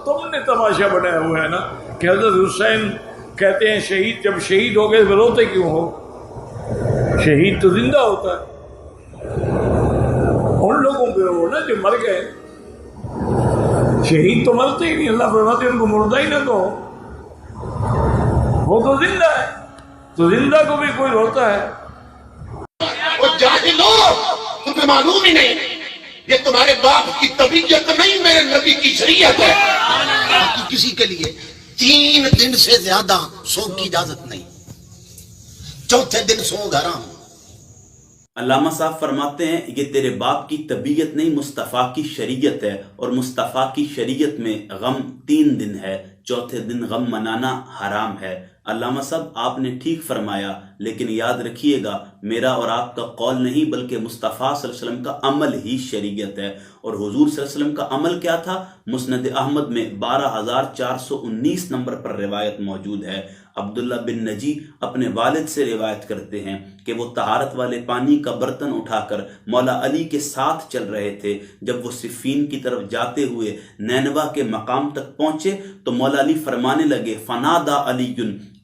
تم نے تماشا بنایا ہوا ہے نا کہ حضرت حسین کہتے ہیں شہید جب شہید ہو گئے روتے کیوں ہو؟ شہید تو زندہ ہوتا ہے، ان لوگوں پہ ہو نا جو مر گئے، شہید تو مرتے ہی نہیں، اللہ فرماتے ان کو مردہ ہی نہ کہو، وہ تو زندہ ہے، تو زندہ کو بھی کوئی روتا ہے۔ وہ جاہلو، تمہیں معلوم ہی نہیں، یہ تمہارے باپ کی طبیعت نہیں، میرے نبی کی شریعت ہے۔ باقی کسی کے لیے 3 دن سے زیادہ سوگ کی اجازت نہیں، چوتھے دن سوگ حرام۔ علامہ صاحب فرماتے ہیں یہ تیرے باپ کی طبیعت نہیں، مصطفیٰ کی شریعت ہے، اور مصطفیٰ کی شریعت میں غم 3 دن ہے، چوتھے دن غم منانا حرام ہے۔ علامہ صاحب آپ نے ٹھیک فرمایا، لیکن یاد رکھیے گا میرا اور آپ کا قول نہیں بلکہ مصطفیٰ صلی اللہ علیہ وسلم کا عمل ہی شریعت ہے۔ اور حضور صلی اللہ علیہ وسلم کا عمل کیا تھا؟ مسند احمد میں 12419 نمبر پر روایت موجود ہے۔ عبداللہ بن نجی اپنے والد سے روایت کرتے ہیں کہ وہ طہارت والے پانی کا برتن اٹھا کر مولا علی کے ساتھ چل رہے تھے۔ جب وہ صفین کی طرف جاتے ہوئے نینوا کے مقام تک پہنچے تو مولا علی فرمانے لگے، فنادا علی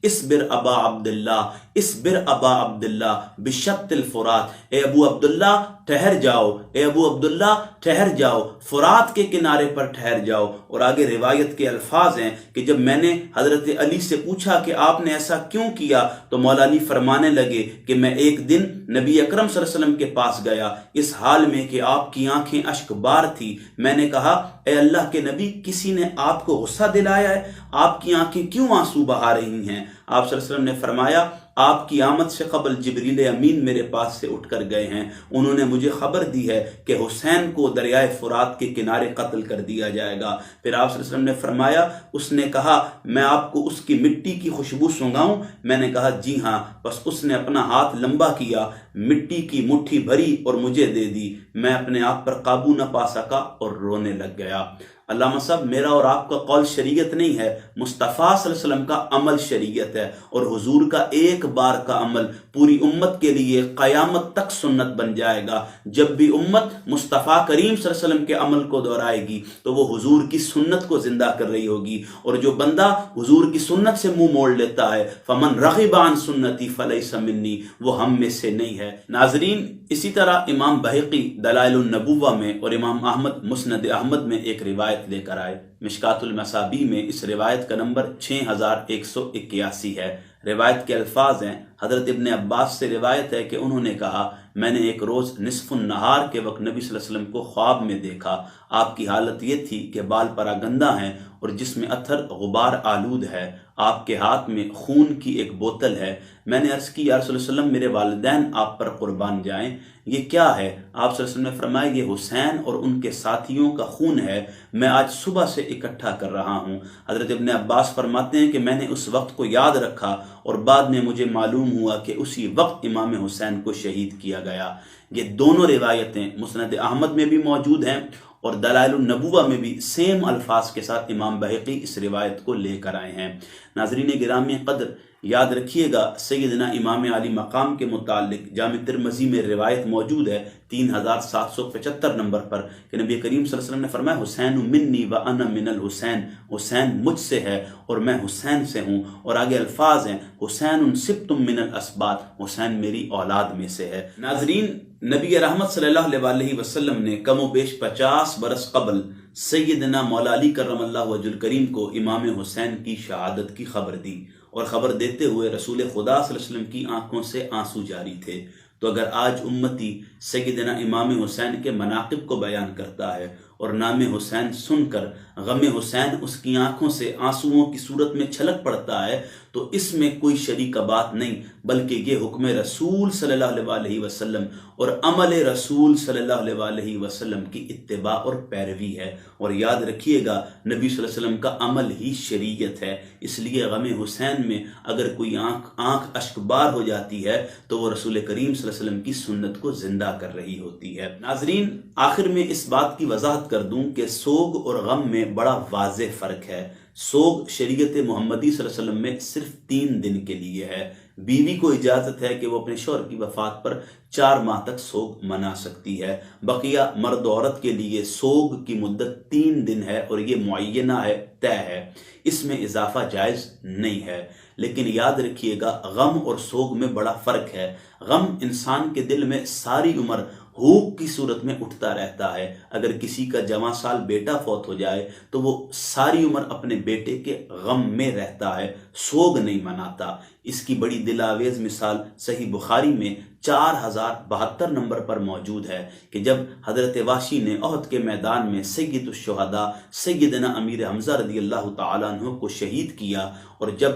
اصبر ابا عبداللہ، اصبر ابا عبداللہ بشط الفرات، اے ابو عبداللہ ٹھہر جاؤ، اے ابو عبداللہ ٹھہر جاؤ، فرات کے کنارے پر ٹھہر جاؤ۔ اور آگے روایت کے الفاظ ہیں کہ جب میں نے حضرت علی سے پوچھا کہ آپ نے ایسا کیوں کیا تو مولا علی فرمانے لگے کہ میں ایک دن نبی اکرم صلی اللہ علیہ وسلم کے پاس گیا اس حال میں کہ آپ کی آنکھیں اشک بار تھی۔ میں نے کہا اے اللہ کے نبی، کسی نے آپ کو غصہ دلایا ہے؟ آپ کی آنکھیں کیوں آنسو بہا رہی ہیں؟ آپ صلی اللہ علیہ وسلم نے فرمایا، آپ کی آمد سے قبل جبریل امین میرے پاس سے اٹھ کر گئے ہیں، انہوں نے مجھے خبر دی ہے کہ حسین کو دریائے فرات کے کنارے قتل کر دیا جائے گا۔ پھر آپ صلی اللہ علیہ وسلم نے فرمایا، اس نے کہا میں آپ کو اس کی مٹی کی خوشبو سونگاؤں؟ میں نے کہا جی ہاں۔ بس اس نے اپنا ہاتھ لمبا کیا، مٹی کی مٹھی بھری اور مجھے دے دی۔ میں اپنے آپ پر قابو نہ پا سکا اور رونے لگ گیا۔ علامہ صاحب میرا اور آپ کا قول شریعت نہیں ہے، مصطفیٰ صلی اللہ علیہ وسلم کا عمل شریعت ہے، اور حضور کا ایک بار کا عمل پوری امت کے لیے قیامت تک سنت بن جائے گا۔ جب بھی امت مصطفیٰ کریم صلی اللہ علیہ وسلم کے عمل کو دہرائے گی تو وہ حضور کی سنت کو زندہ کر رہی ہوگی، اور جو بندہ حضور کی سنت سے منہ موڑ لیتا ہے فمن رغب عن سنتی فلیس منی، وہ ہم میں سے نہیں ہے۔ ناظرین، اسی طرح امام بہقی دلائل النبوہ میں اور امام احمد مسند احمد میں ایک روایت لے کر آئے۔ مشکات المصابیح میں اس روایت کا نمبر 6181 ہے۔ روایت کے الفاظ ہیں، حضرت ابن عباس سے روایت ہے کہ انہوں نے کہا میں نے ایک روز نصف النہار کے وقت نبی صلی اللہ علیہ وسلم کو خواب میں دیکھا۔ آپ کی حالت یہ تھی کہ بال پراگندہ ہیں اور جسم اتھر غبار آلود ہے، آپ کے ہاتھ میں خون کی ایک بوتل ہے۔ میں نے عرض کی یا رسول اللہ صلی اللہ علیہ وسلم، میرے والدین آپ پر قربان جائیں، یہ کیا ہے؟ آپ صلی اللہ علیہ وسلم نے فرمایا یہ حسین اور ان کے ساتھیوں کا خون ہے، میں آج صبح سے اکٹھا کر رہا ہوں۔ حضرت ابن عباس فرماتے ہیں کہ میں نے اس وقت کو یاد رکھا اور بعد میں مجھے معلوم ہوا کہ اسی وقت امام حسین کو شہید کیا گیا۔ یہ دونوں روایتیں مسند احمد میں بھی موجود ہیں اور دلائل النبوہ میں بھی سیم الفاظ کے ساتھ امام بہقی اس روایت کو لے کر آئے ہیں۔ ناظرین گرامی قدر، یاد رکھیے گا سیدنا امام علی مقام کے متعلق جامع ترمذی میں روایت موجود ہے 3775 نمبر پر کہ نبی کریم صلی اللہ علیہ وسلم نے فرمایا حسین منی و انا من الحسین، حسین مجھ سے ہے اور میں حسین سے ہوں۔ اور آگے الفاظ ہیں حسین سبت من الاسباط، حسین میری اولاد میں سے ہے۔ ناظرین، نبی رحمت صلی اللہ علیہ وسلم نے کم و بیش 50 برس قبل سیدنا مولا علی کرم اللہ وجہ الکریم کو امام حسین کی شہادت کی خبر دی، اور خبر دیتے ہوئے رسول خدا صلی اللہ علیہ وسلم کی آنکھوں سے آنسو جاری تھے۔ تو اگر آج امتی سیدنا امام حسین کے مناقب کو بیان کرتا ہے اور نام حسین سن کر غم حسین اس کی آنکھوں سے آنسوؤں کی صورت میں چھلک پڑتا ہے تو اس میں کوئی شریک بات نہیں، بلکہ یہ حکم رسول صلی اللہ علیہ وسلم اور عمل رسول صلی اللہ علیہ وسلم کی اتباع اور پیروی ہے۔ اور یاد رکھیے گا نبی صلی اللہ علیہ وسلم کا عمل ہی شریعت ہے، اس لیے غم حسین میں اگر کوئی آنکھ اشکبار ہو جاتی ہے تو وہ رسول کریم صلی اللہ علیہ وسلم کی سنت کو زندہ کر رہی ہوتی ہے۔ ناظرین، آخر میں اس بات کی وضاحت کر دوں کہ سوگ اور غم میں بڑا واضح فرق ہے۔ سوگ شریعت محمدی صلی اللہ علیہ وسلم میں صرف 3 دن کے لیے ہے، بیوی کو اجازت ہے کہ وہ اپنے شوہر کی وفات پر 4 ماہ تک سوگ منا سکتی ہے۔ بقیہ مرد و عورت کے لیے سوگ کی مدت 3 دن ہے اور یہ معینہ ہے، طے ہے، اس میں اضافہ جائز نہیں ہے۔ لیکن یاد رکھیے گا، غم اور سوگ میں بڑا فرق ہے۔ غم انسان کے دل میں ساری عمر ہوک کی صورت میں اٹھتا رہتا ہے۔ اگر کسی کا جواں سال بیٹا فوت ہو جائے تو وہ ساری عمر اپنے بیٹے کے غم میں رہتا ہے، سوگ نہیں مناتا۔ اس کی بڑی دلاویز مثال صحیح بخاری میں 4072 نمبر پر موجود ہے کہ جب حضرت واشی نے احد کے میدان میں سید الشہداء سیدنا امیر حمزہ رضی اللہ تعالیٰ عنہ کو شہید کیا، اور جب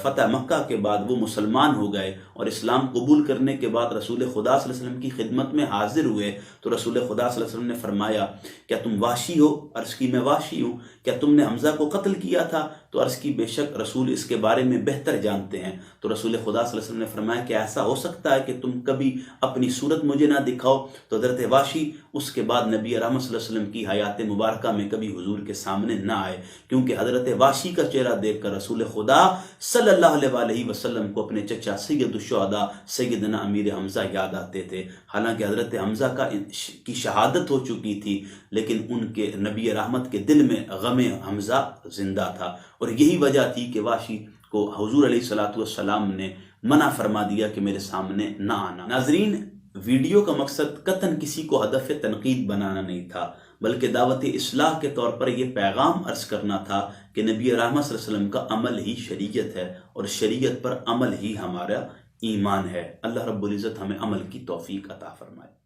فتح مکہ کے بعد وہ مسلمان ہو گئے اور اسلام قبول کرنے کے بعد رسول خدا صلی اللہ علیہ وسلم کی خدمت میں حاضر ہوئے، تو رسول خدا صلی اللہ علیہ وسلم نے فرمایا، کیا تم واشی ہو؟ عرض کی میں واشی ہوں۔ کیا تم نے حمزہ کو قتل کیا تھا؟ تو عرض کی بے شک رسول اس کے بارے میں بہتر جانتے ہیں۔ تو رسول خدا صلی اللہ علیہ وسلم نے فرمایا کہ ایسا ہو سکتا ہے کہ تم کبھی اپنی صورت مجھے نہ دکھاؤ؟ تو حضرت واشی اس کے بعد نبی رحمت صلی اللہ علیہ وسلم کی حیات مبارکہ میں کبھی حضور کے سامنے نہ آئے، کیونکہ حضرت واشی کا چہرہ دیکھ کر رسول خدا صلی اللہ علیہ وسلم کو اپنے چچا سید الشہداء سیدنا امیر حمزہ یاد آتے تھے۔ حالانکہ حضرت حمزہ کی شہادت ہو چکی تھی، لیکن ان کے نبی رحمت کے دل میں غم حمزہ زندہ تھا، اور یہی وجہ تھی کہ واشی کو حضور علیہ الصلوۃ والسلام نے منع فرما دیا کہ میرے سامنے نہ آنا۔ ناظرین، ویڈیو کا مقصد قطعاً کسی کو ہدف تنقید بنانا نہیں تھا، بلکہ دعوت اصلاح کے طور پر یہ پیغام عرض کرنا تھا کہ نبی رحمت صلی اللہ علیہ وسلم کا عمل ہی شریعت ہے، اور شریعت پر عمل ہی ہمارا ایمان ہے۔ اللہ رب العزت ہمیں عمل کی توفیق عطا فرمائے۔